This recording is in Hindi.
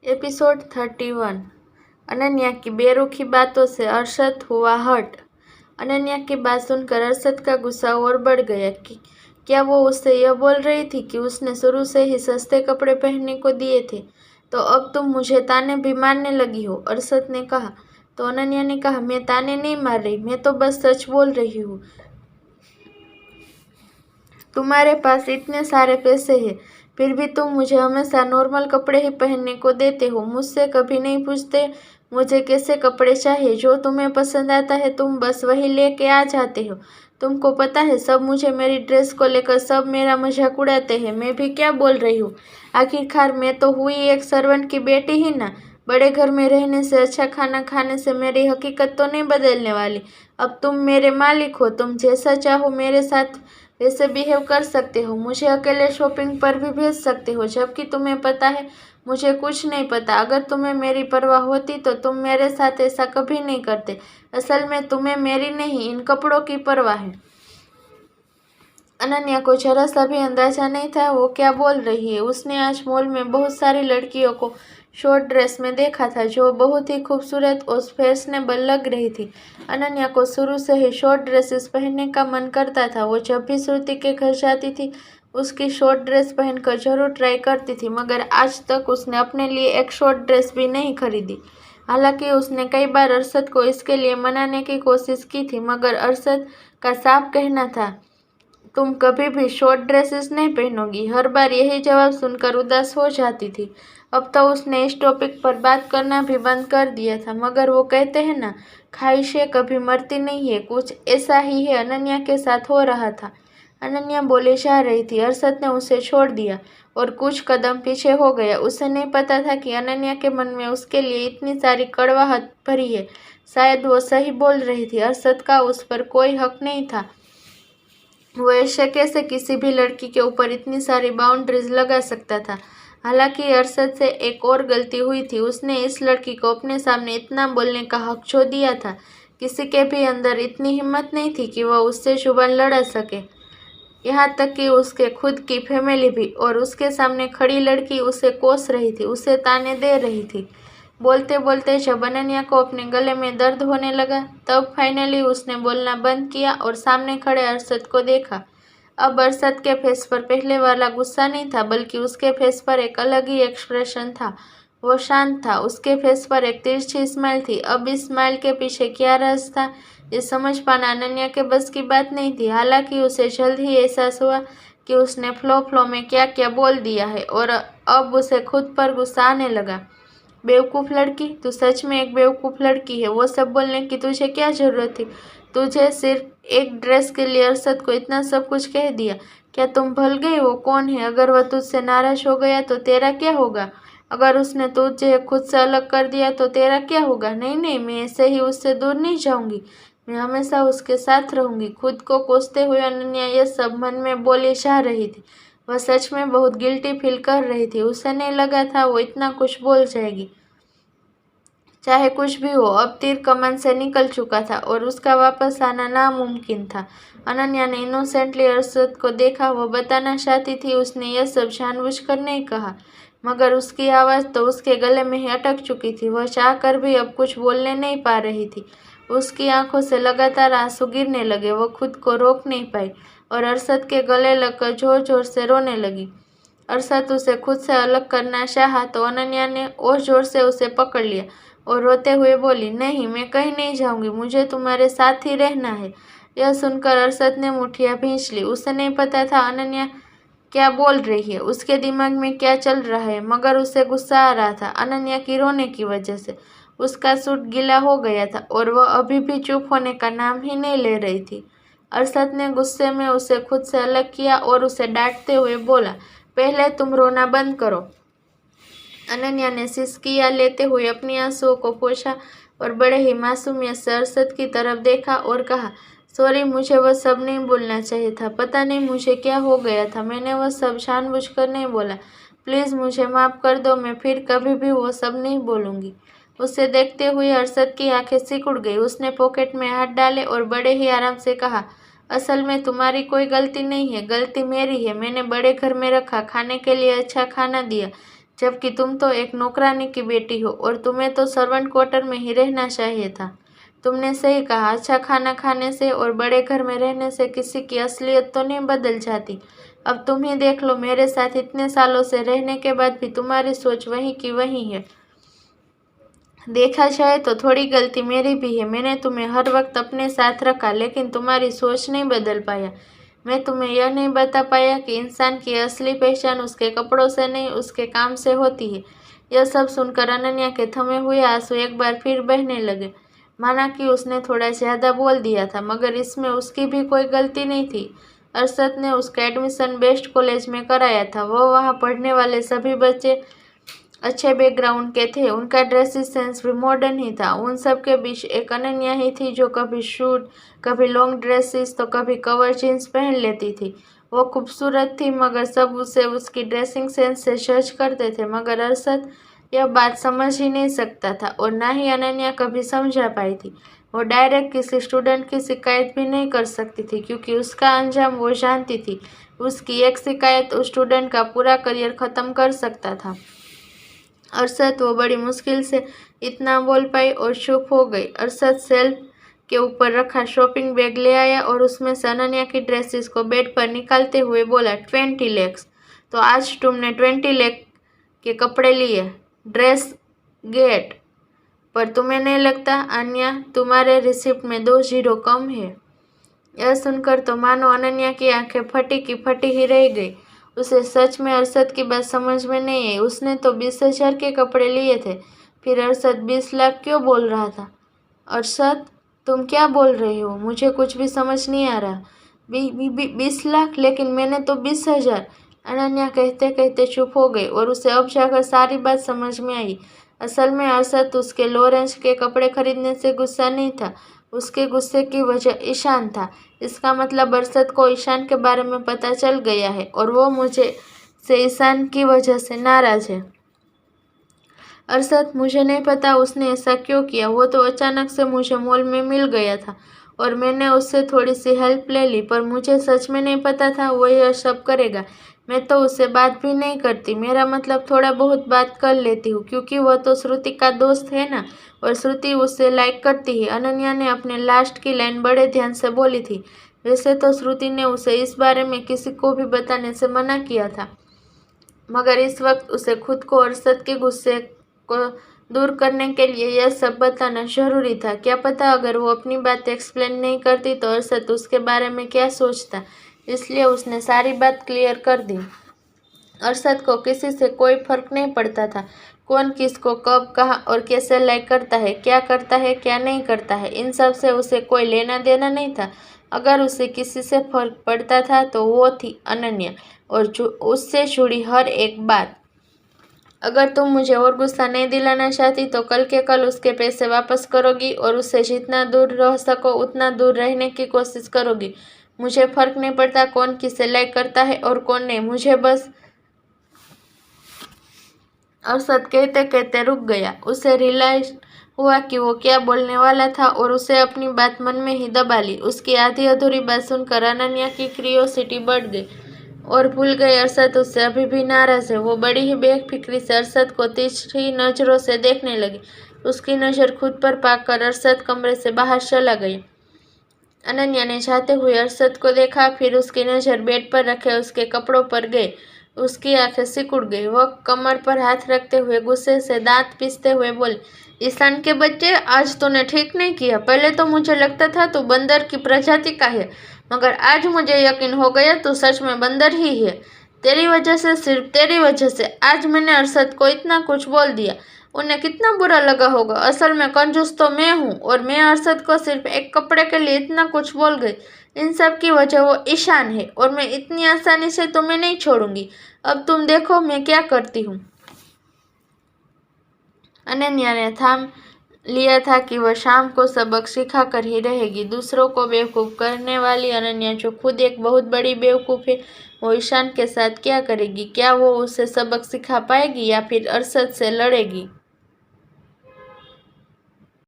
एपिसोड 31। अनन्या की बेरुखी बातों से अरशद हुआ हर्ट। अनन्या की बात सुनकर अरशद का गुस्सा और बढ़ गया कि क्या वो उससे यह बोल रही थी कि उसने शुरू से ही सस्ते कपड़े पहनने को दिए थे, तो अब तुम मुझे ताने भी मारने लगी हो। अरशद ने कहा। तो अनन्या ने कहा, मैं ताने नहीं मार रही, मैं तो बस सच बोल रही हूँ। तुम्हारे पास इतने सारे पैसे हैं, फिर भी तुम मुझे हमेशा नॉर्मल कपड़े ही पहनने को देते हो। मुझसे कभी नहीं पूछते मुझे कैसे कपड़े चाहिए। जो तुम्हें पसंद आता है तुम बस वही लेके आ जाते हो। तुमको पता है सब मुझे मेरी ड्रेस को लेकर सब मेरा मजाक उड़ाते हैं। मैं भी क्या बोल रही हूँ, आखिरकार मैं तो हुई एक सर्वेंट की बेटी ही ना। बड़े घर में रहने से, अच्छा खाना खाने से मेरी हकीकत तो नहीं बदलने वाली। अब तुम मेरे मालिक हो, तुम जैसा चाहो मेरे साथ वैसे बिहेव कर सकते हो। मुझे अकेले शॉपिंग पर भी भेज सकते हो, जबकि तुम्हें पता है मुझे कुछ नहीं पता। अगर तुम्हें मेरी परवाह होती तो तुम मेरे साथ ऐसा कभी नहीं करते। असल में तुम्हें मेरी नहीं, इन कपड़ों की परवाह है। अनन्या को जरा सा भी अंदाजा नहीं था वो क्या बोल रही है। उसने आज मॉल में बहुत सारी लड़कियों को शॉर्ट ड्रेस में देखा था जो बहुत ही खूबसूरत और फैशनेबल लग रही थी। अनन्या को शुरू से ही शॉर्ट ड्रेसेस पहनने का मन करता था। वो जब भी श्रुति के घर जाती थी उसकी शॉर्ट ड्रेस पहनकर जरूर ट्राई करती थी, मगर आज तक उसने अपने लिए एक शॉर्ट ड्रेस भी नहीं खरीदी। हालांकि उसने कई बार अरशद को इसके लिए मनाने की कोशिश की थी, मगर अरशद का साफ कहना था, तुम कभी भी शॉर्ट ड्रेसेस नहीं पहनोगी। हर बार यही जवाब सुनकर उदास हो जाती थी। अब तो उसने इस टॉपिक पर बात करना भी बंद कर दिया था, मगर वो कहते हैं ना, ख्वाहिशें कभी मरती नहीं है, कुछ ऐसा ही है अनन्या के साथ हो रहा था। अनन्या बोले जा रही थी, अरशद ने उसे छोड़ दिया और कुछ कदम पीछे हो गया। उसे नहीं पता था कि अनन्या के मन में उसके लिए इतनी सारी कड़वाहट भरी है। शायद वो सही बोल रही थी, अरशद का उस पर कोई हक नहीं था। वो ऐसे कैसे किसी भी लड़की के ऊपर इतनी सारी बाउंड्रीज लगा सकता था। हालांकि अरशद से एक और गलती हुई थी, उसने इस लड़की को अपने सामने इतना बोलने का हक छो दिया था। किसी के भी अंदर इतनी हिम्मत नहीं थी कि वह उससे जुबान लड़ा सके, यहाँ तक कि उसके खुद की फैमिली भी। और उसके सामने खड़ी लड़की उसे कोस रही थी, उसे ताने दे रही थी। बोलते बोलते जब अनन्या को अपने गले में दर्द होने लगा तब फाइनली उसने बोलना बंद किया और सामने खड़े अरशद को देखा। अब अरशद के फेस पर पहले वाला गुस्सा नहीं था, बल्कि उसके फेस पर एक अलग ही एक्सप्रेशन था। वो शांत था, उसके फेस पर एक तिरछी स्माइल थी। अब इस स्माइल के पीछे क्या राज था ये समझ पाना अनन्या के बस की बात नहीं थी। हालांकि उसे जल्द ही एहसास हुआ कि उसने फ्लो में क्या क्या बोल दिया है, और अब उसे खुद पर गुस्सा आने लगा। बेवकूफ़ लड़की, तू सच में एक बेवकूफ़ लड़की है। वो सब बोलने की तुझे क्या ज़रूरत थी। तुझे सिर्फ एक ड्रेस के लिए अरशद को इतना सब कुछ कह दिया। क्या तुम भूल गई वो कौन है। अगर वह तुझसे नाराज़ हो गया तो तेरा क्या होगा। अगर उसने तुझे खुद से अलग कर दिया तो तेरा क्या होगा। नहीं नहीं, मैं ऐसे ही उससे दूर नहीं जाऊंगी, मैं हमेशा उसके साथ रहूंगी। खुद को कोसते हुए अनन्या यह सब मन में बोले जा रही थी। वह सच में बहुत गिल्टी फील कर रही थी। उसे नहीं लगा था वो इतना कुछ बोल जाएगी। चाहे कुछ भी हो, अब तीर कमान से निकल चुका था और उसका वापस आना नामुमकिन था। अनन्या ने इनोसेंटली अरशद को देखा। वो बताना चाहती थी उसने यह सब जानबूझकर नहीं कहा, मगर उसकी आवाज़ तो उसके गले में ही अटक चुकी थी। वह चाहकर भी अब कुछ बोलने नहीं पा रही थी। उसकी आंखों से लगातार आंसू गिरने लगे। वो खुद को रोक नहीं पाई और अरशद के गले लगकर जोर जोर से रोने लगी। अरशद उसे खुद से अलग करना चाहा तो अनन्या ने और जोर से उसे पकड़ लिया और रोते हुए बोली, नहीं, मैं कहीं नहीं जाऊंगी, मुझे तुम्हारे साथ ही रहना है। यह सुनकर अरशद ने मुठ्ठियां भींच ली। उसे नहीं पता था अनन्या क्या बोल रही है, उसके दिमाग में क्या चल रहा है, मगर उसे गुस्सा आ रहा था अनन्या की रोने की वजह से। उसका सूट गीला हो गया था और वह अभी भी चुप होने का नाम ही नहीं ले रही थी। अरशद ने गुस्से में उसे खुद से अलग किया और उसे डांटते हुए बोला, पहले तुम रोना बंद करो। अनन्या ने सिसकियां लेते हुए अपनी आंसुओं को पोंछा और बड़े ही मासूमियत से अरशद की तरफ देखा और कहा, सॉरी, मुझे वह सब नहीं बोलना चाहिए था। पता नहीं मुझे क्या हो गया था, मैंने वह सब जानबूझकर नहीं बोला। प्लीज़ मुझे माफ़ कर दो, मैं फिर कभी भी वो सब नहीं बोलूँगी। उसे देखते हुए अरशद की आंखें सिकुड़ गई। उसने पॉकेट में हाथ डाले और बड़े ही आराम से कहा, असल में तुम्हारी कोई गलती नहीं है, गलती मेरी है। मैंने बड़े घर में रखा, खाने के लिए अच्छा खाना दिया, जबकि तुम तो एक नौकरानी की बेटी हो और तुम्हें तो सर्वेंट क्वार्टर में ही रहना चाहिए था। तुमने सही कहा, अच्छा खाना खाने से और बड़े घर में रहने से किसी की असलियत तो नहीं बदल जाती। अब तुम ही देख लो, मेरे साथ इतने सालों से रहने के बाद भी तुम्हारी सोच वही की वही है। देखा जाए तो थोड़ी गलती मेरी भी है। मैंने तुम्हें हर वक्त अपने साथ रखा, लेकिन तुम्हारी सोच नहीं बदल पाया। मैं तुम्हें यह नहीं बता पाया कि इंसान की असली पहचान उसके कपड़ों से नहीं, उसके काम से होती है। यह सब सुनकर अनन्या के थमे हुए आंसू एक बार फिर बहने लगे। माना कि उसने थोड़ा ज्यादा बोल दिया था, मगर इसमें उसकी भी कोई गलती नहीं थी। अरशद ने उसका एडमिशन बेस्ट कॉलेज में कराया था। वो वहाँ पढ़ने वाले सभी बच्चे अच्छे बैकग्राउंड के थे। उनका ड्रेसिंग सेंस भी मॉडर्न ही था। उन सब के बीच एक अनन्या ही थी जो कभी सूट, कभी लॉन्ग ड्रेसेस तो कभी कवर जीन्स पहन लेती थी। वो खूबसूरत थी, मगर सब उसे उसकी ड्रेसिंग सेंस से जज करते थे। मगर अरशद यह बात समझ ही नहीं सकता था और ना ही अनन्या कभी समझा पाई थी। वो डायरेक्ट किसी स्टूडेंट की शिकायत भी नहीं कर सकती थी, क्योंकि उसका अंजाम वो जानती थी। उसकी एक शिकायत उस स्टूडेंट का पूरा करियर ख़त्म कर सकता था। अरशद वो बड़ी मुश्किल से इतना बोल पाई और चुप हो गई। अरशद शेल्फ के ऊपर रखा शॉपिंग बैग ले आया और उसमें से अनन्या की ड्रेसेस को बेड पर निकालते हुए बोला, 20 लाख। तो आज तुमने 20 लाख के कपड़े लिए, ड्रेस गेट। पर तुम्हें नहीं लगता अनन्या, तुम्हारे रिसिप्ट में 2 जीरो कम है? यह सुनकर तो मानो अनन्या की आंखें फटी की फटी ही रह गई। उसे सच में अरशद की बात समझ में नहीं आई। उसने तो 20,000 के कपड़े लिए थे, फिर अरशद 20 लाख क्यों बोल रहा था? अरशद, तुम क्या बोल रही हो? मुझे कुछ भी समझ नहीं आ रहा। 20 लाख? लेकिन मैंने तो 20,000। अनन्या कहते कहते चुप हो गई और उसे अब जाकर सारी बात समझ में आई। असल में अरशद उसके लो रेंज के कपड़े खरीदने से गुस्सा नहीं था, उसके गुस्से की वजह ईशान था। इसका मतलब अरशद को ईशान के बारे में पता चल गया है और वो मुझे से ईशान की वजह से नाराज है। अरशद, मुझे नहीं पता उसने ऐसा क्यों किया। वो तो अचानक से मुझे मॉल में मिल गया था और मैंने उससे थोड़ी सी हेल्प ले ली, पर मुझे सच में नहीं पता था वो यह सब करेगा। मैं तो उससे बात भी नहीं करती, मेरा मतलब थोड़ा बहुत बात कर लेती हूँ, क्योंकि वह तो श्रुति का दोस्त है ना, और श्रुति उससे लाइक करती है। अनन्या ने अपने लास्ट की लाइन बड़े ध्यान से बोली थी। वैसे तो श्रुति ने उसे इस बारे में किसी को भी बताने से मना किया था, मगर इस वक्त उसे खुद को अरशद के गुस्से को दूर करने के लिए यह सब बताना जरूरी था। क्या पता अगर वो अपनी बात एक्सप्लेन नहीं करती तो अरशद उसके बारे में क्या सोचता, इसलिए उसने सारी बात क्लियर कर दी। अरशद को किसी से कोई फर्क नहीं पड़ता था, कौन किसको कब कहाँ और कैसे लाइक करता है, क्या नहीं करता है, इन सब से उसे कोई लेना देना नहीं था। अगर उसे किसी से फर्क पड़ता था तो वो थी अनन्या और उससे जुड़ी हर एक बात। अगर तुम मुझे और गुस्सा नहीं दिलाना चाहती तो कल के कल उसके पैसे वापस करोगी और उससे जितना दूर रह सको उतना दूर रहने की कोशिश करोगी। मुझे फर्क नहीं पड़ता कौन किसे लाइक करता है और कौन नहीं, मुझे बस। अरशद कहते कहते रुक गया। उसे रियलाइज हुआ कि वो क्या बोलने वाला था और उसे अपनी बात मन में ही दबा ली। उसकी आधी अधूरी बात सुनकर अनन्या की क्यूरियोसिटी बढ़ गई और भूल गई अरशद उससे अभी भी नाराज है। वो बड़ी ही बेफिक्री से अरशद को तिरछी नजरों से देखने लगी। उसकी नज़र खुद पर पाकर अरशद कमरे से बाहर चला गई। अनन्या ने जाते हुए अरशद को देखा, फिर उसकी नज़र बेड पर रखे उसके कपड़ों पर गई। उसकी आंखें सिकुड़ गई। वह कमर पर हाथ रखते हुए गुस्से से दांत पीसते हुए बोली, ईशान के बच्चे, आज तूने ठीक नहीं किया। पहले तो मुझे लगता था तू बंदर की प्रजाति का है, मगर आज मुझे यकीन हो गया तू सच में बंदर ही है। तेरी वजह से, सिर्फ तेरी वजह से आज मैंने अरशद को इतना कुछ बोल दिया। उन्हें कितना बुरा लगा होगा। असल में कंजूस तो मैं हूँ और मैं अरशद को सिर्फ एक कपड़े के लिए इतना कुछ बोल गई। इन सब की वजह वो ईशान है और मैं इतनी आसानी से तुम्हें नहीं छोड़ूंगी। अब तुम देखो मैं क्या करती हूँ। अनन्या ने थाम लिया था कि वह शाम को सबक सिखा कर ही रहेगी। दूसरों को बेवकूफ़ करने वाली अनन्या, जो खुद एक बहुत बड़ी बेवकूफ़ है, वो ईशान के साथ क्या करेगी? क्या वो उसे सबक सिखा पाएगी या फिर अरशद से लड़ेगी?